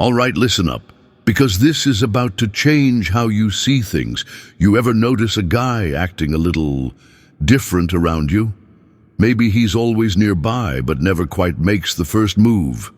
All right, listen up, because this is about to change how you see things. You ever notice a guy acting a little different around you? Maybe he's always nearby, but never quite makes the first move.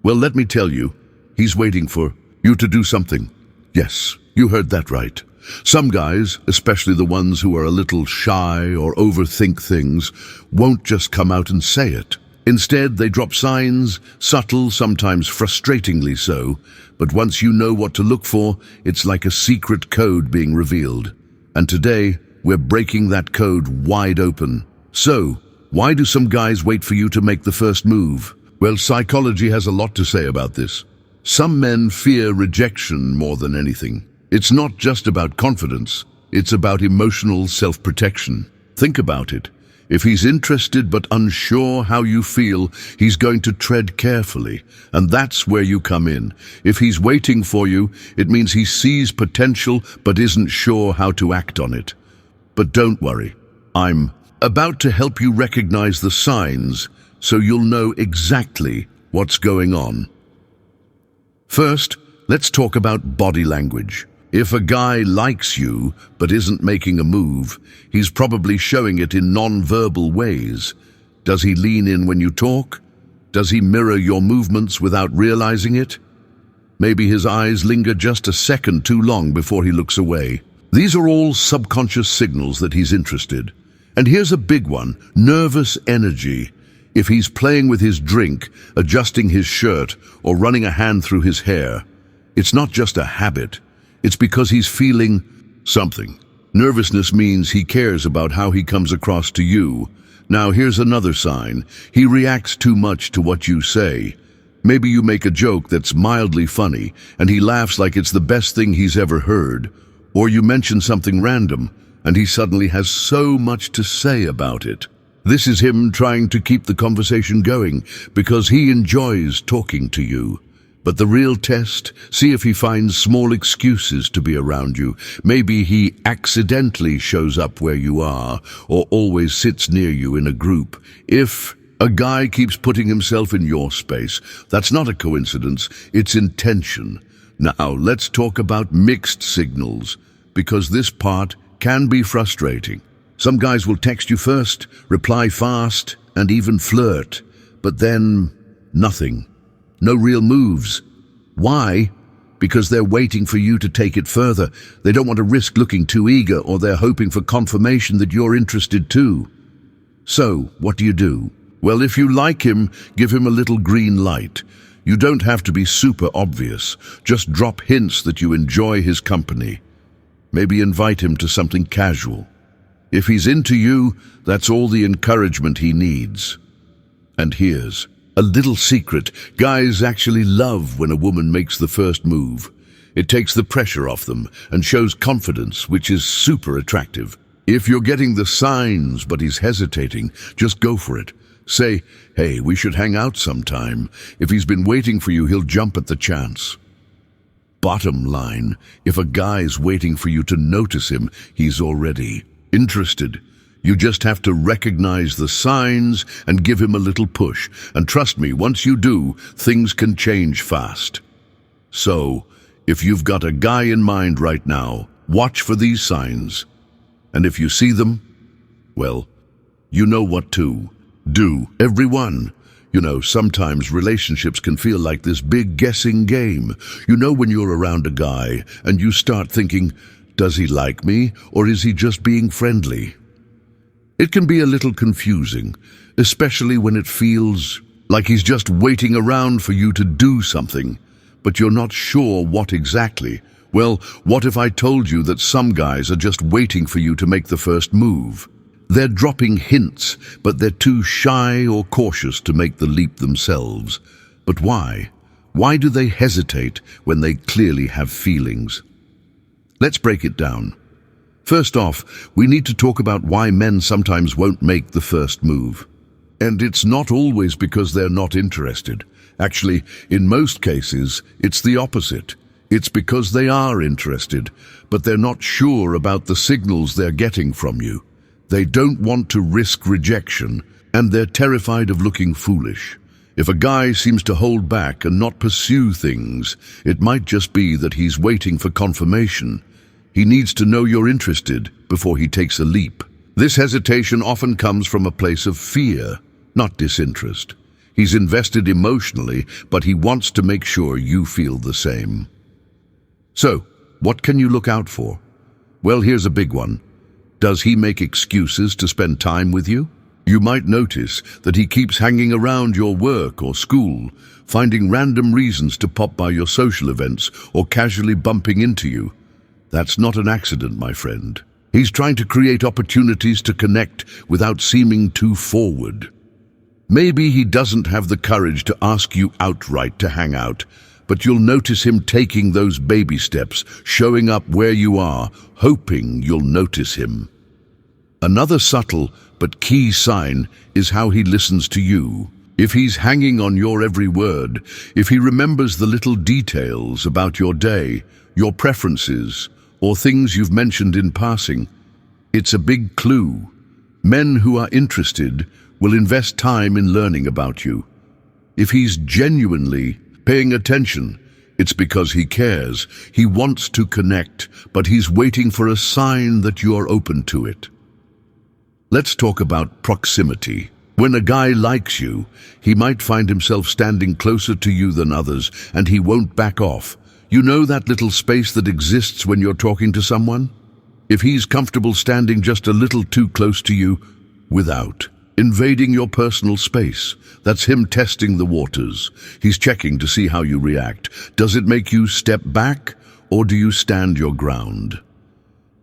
Well, let me tell you, he's waiting for you to do something. Yes, you heard that right. Some guys, especially the ones who are a little shy or overthink things, won't just come out and say it. Instead, they drop signs, subtle, sometimes frustratingly so, but once you know what to look for, it's like a secret code being revealed. And today, we're breaking that code wide open. So, why do some guys wait for you to make the first move? Well, psychology has a lot to say about this. Some men fear rejection more than anything. It's not just about confidence, it's about emotional self-protection. Think about it. If he's interested but unsure how you feel, he's going to tread carefully, and that's where you come in. If he's waiting for you, it means he sees potential but isn't sure how to act on it. But don't worry, I'm about to help you recognize the signs so you'll know exactly what's going on. First, let's talk about body language. If a guy likes you but isn't making a move, he's probably showing it in non-verbal ways. Does he lean in when you talk? Does he mirror your movements without realizing it? Maybe his eyes linger just a second too long before he looks away. These are all subconscious signals that he's interested. And here's a big one, nervous energy. If he's playing with his drink, adjusting his shirt, or running a hand through his hair, it's not just a habit. It's because he's feeling something. Nervousness means he cares about how he comes across to you. Now, here's another sign. He reacts too much to what you say. Maybe you make a joke that's mildly funny, and he laughs like it's the best thing he's ever heard. Or you mention something random, and he suddenly has so much to say about it. This is him trying to keep the conversation going, because he enjoys talking to you. But the real test, see if he finds small excuses to be around you. Maybe he accidentally shows up where you are, or always sits near you in a group. If a guy keeps putting himself in your space, that's not a coincidence, it's intention. Now, let's talk about mixed signals, because this part can be frustrating. Some guys will text you first, reply fast, and even flirt, but then nothing. No real moves. Why? Because they're waiting for you to take it further. They don't want to risk looking too eager, or they're hoping for confirmation that you're interested too. So, what do? Well, if you like him, give him a little green light. You don't have to be super obvious. Just drop hints that you enjoy his company. Maybe invite him to something casual. If he's into you, that's all the encouragement he needs. And here's a little secret. Guys actually love when a woman makes the first move. It takes the pressure off them and shows confidence, which is super attractive. If you're getting the signs but he's hesitating, just go for it. Say, hey, we should hang out sometime. If he's been waiting for you, he'll jump at the chance. Bottom line, if a guy's waiting for you to notice him, he's already interested. You just have to recognize the signs and give him a little push. And trust me, once you do, things can change fast. So, if you've got a guy in mind right now, watch for these signs. And if you see them, well, you know what to do. Everyone. You know, sometimes relationships can feel like this big guessing game. You know when you're around a guy and you start thinking, does he like me or is he just being friendly? It can be a little confusing, especially when it feels like he's just waiting around for you to do something, but you're not sure what exactly. Well, what if I told you that some guys are just waiting for you to make the first move? They're dropping hints, but they're too shy or cautious to make the leap themselves. But why? Why do they hesitate when they clearly have feelings? Let's break it down. First off, we need to talk about why men sometimes won't make the first move. And it's not always because they're not interested. Actually, in most cases, it's the opposite. It's because they are interested, but they're not sure about the signals they're getting from you. They don't want to risk rejection, and they're terrified of looking foolish. If a guy seems to hold back and not pursue things, it might just be that he's waiting for confirmation. He needs to know you're interested before he takes a leap. This hesitation often comes from a place of fear, not disinterest. He's invested emotionally, but he wants to make sure you feel the same. So, what can you look out for? Well, here's a big one. Does he make excuses to spend time with you? You might notice that he keeps hanging around your work or school, finding random reasons to pop by your social events or casually bumping into you. That's not an accident, my friend. He's trying to create opportunities to connect without seeming too forward. Maybe he doesn't have the courage to ask you outright to hang out, but you'll notice him taking those baby steps, showing up where you are, hoping you'll notice him. Another subtle but key sign is how he listens to you. If he's hanging on your every word, if he remembers the little details about your day, your preferences, or things you've mentioned in passing, it's a big clue. Men who are interested will invest time in learning about you. If he's genuinely paying attention, it's because he cares. He wants to connect, but he's waiting for a sign that you're open to it. Let's talk about proximity. When a guy likes you, he might find himself standing closer to you than others, and he won't back off. You know that little space that exists when you're talking to someone? If he's comfortable standing just a little too close to you, without invading your personal space, that's him testing the waters. He's checking to see how you react. Does it make you step back, or do you stand your ground?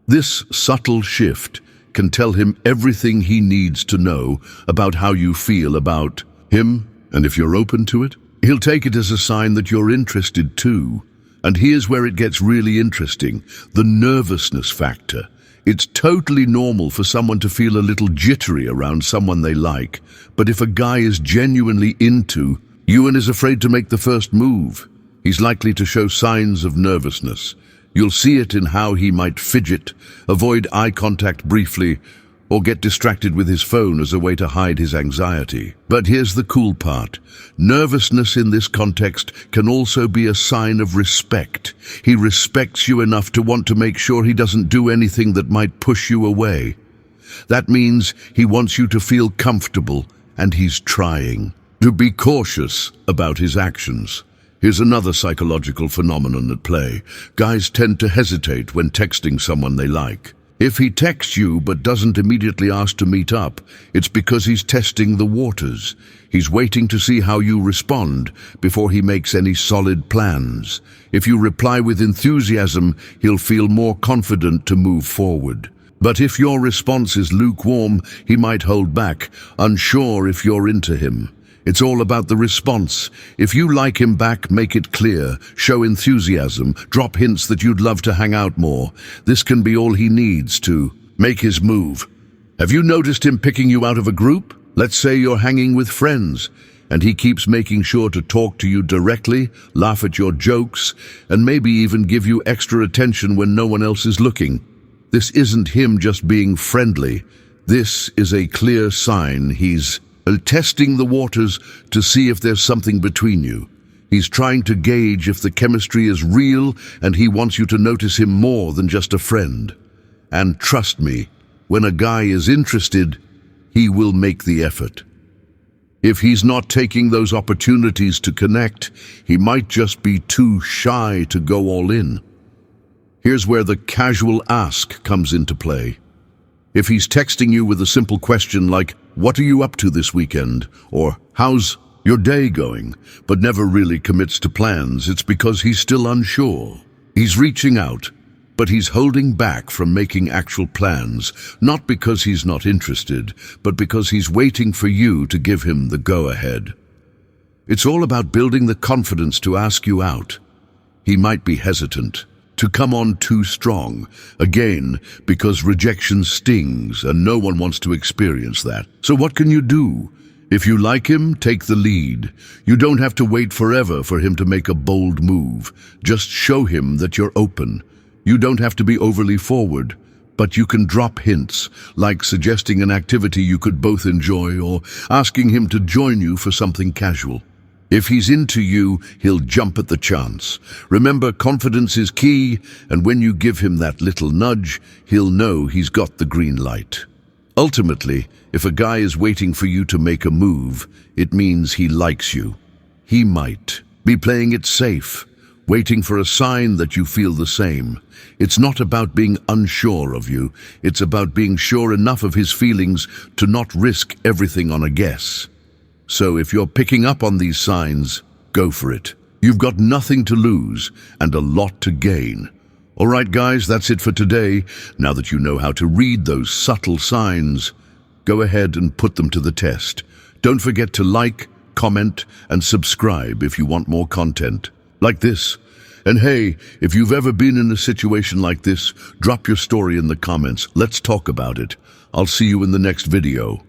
This subtle shift can tell him everything he needs to know about how you feel about him, and if you're open to it, he'll take it as a sign that you're interested too. And here's where it gets really interesting, the nervousness factor. It's totally normal for someone to feel a little jittery around someone they like, but if a guy is genuinely into you and is afraid to make the first move, he's likely to show signs of nervousness. You'll see it in how he might fidget, avoid eye contact briefly, or get distracted with his phone as a way to hide his anxiety. But here's the cool part. Nervousness in this context can also be a sign of respect. He respects you enough to want to make sure he doesn't do anything that might push you away. That means he wants you to feel comfortable, and he's trying to be cautious about his actions. Here's another psychological phenomenon at play. Guys tend to hesitate when texting someone they like. If he texts you but doesn't immediately ask to meet up, it's because he's testing the waters. He's waiting to see how you respond before he makes any solid plans. If you reply with enthusiasm, he'll feel more confident to move forward. But if your response is lukewarm, he might hold back, unsure if you're into him. It's all about the response. If you like him back, make it clear, show enthusiasm, drop hints that you'd love to hang out more. This can be all he needs to make his move. Have you noticed him picking you out of a group? Let's say you're hanging with friends, and he keeps making sure to talk to you directly, laugh at your jokes, and maybe even give you extra attention when no one else is looking. This isn't him just being friendly. This is a clear sign he's testing the waters to see if there's something between you. He's trying to gauge if the chemistry is real, and he wants you to notice him more than just a friend. And trust me, when a guy is interested, he will make the effort. If he's not taking those opportunities to connect, he might just be too shy to go all in. Here's where the casual ask comes into play. If he's texting you with a simple question like, "What are you up to this weekend?" or "How's your day going?" but never really commits to plans, it's because he's still unsure. He's reaching out, but he's holding back from making actual plans, not because he's not interested, but because he's waiting for you to give him the go-ahead. It's all about building the confidence to ask you out. He might be hesitant to come on too strong, again, because rejection stings and no one wants to experience that. So what can you do? If you like him, take the lead. You don't have to wait forever for him to make a bold move. Just show him that you're open. You don't have to be overly forward, But you can drop hints, like suggesting an activity you could both enjoy or asking him to join you for something casual. If he's into you, he'll jump at the chance. Remember, confidence is key, and when you give him that little nudge, he'll know he's got the green light. Ultimately, if a guy is waiting for you to make a move, it means he likes you. He might be playing it safe, waiting for a sign that you feel the same. It's not about being unsure of you. It's about being sure enough of his feelings to not risk everything on a guess. So if you're picking up on these signs, go for it. You've got nothing to lose and a lot to gain. All right, guys, that's it for today. Now that you know how to read those subtle signs, go ahead and put them to the test. Don't forget to like, comment, and subscribe if you want more content like this. And hey, if you've ever been in a situation like this, drop your story in the comments. Let's talk about it. I'll see you in the next video.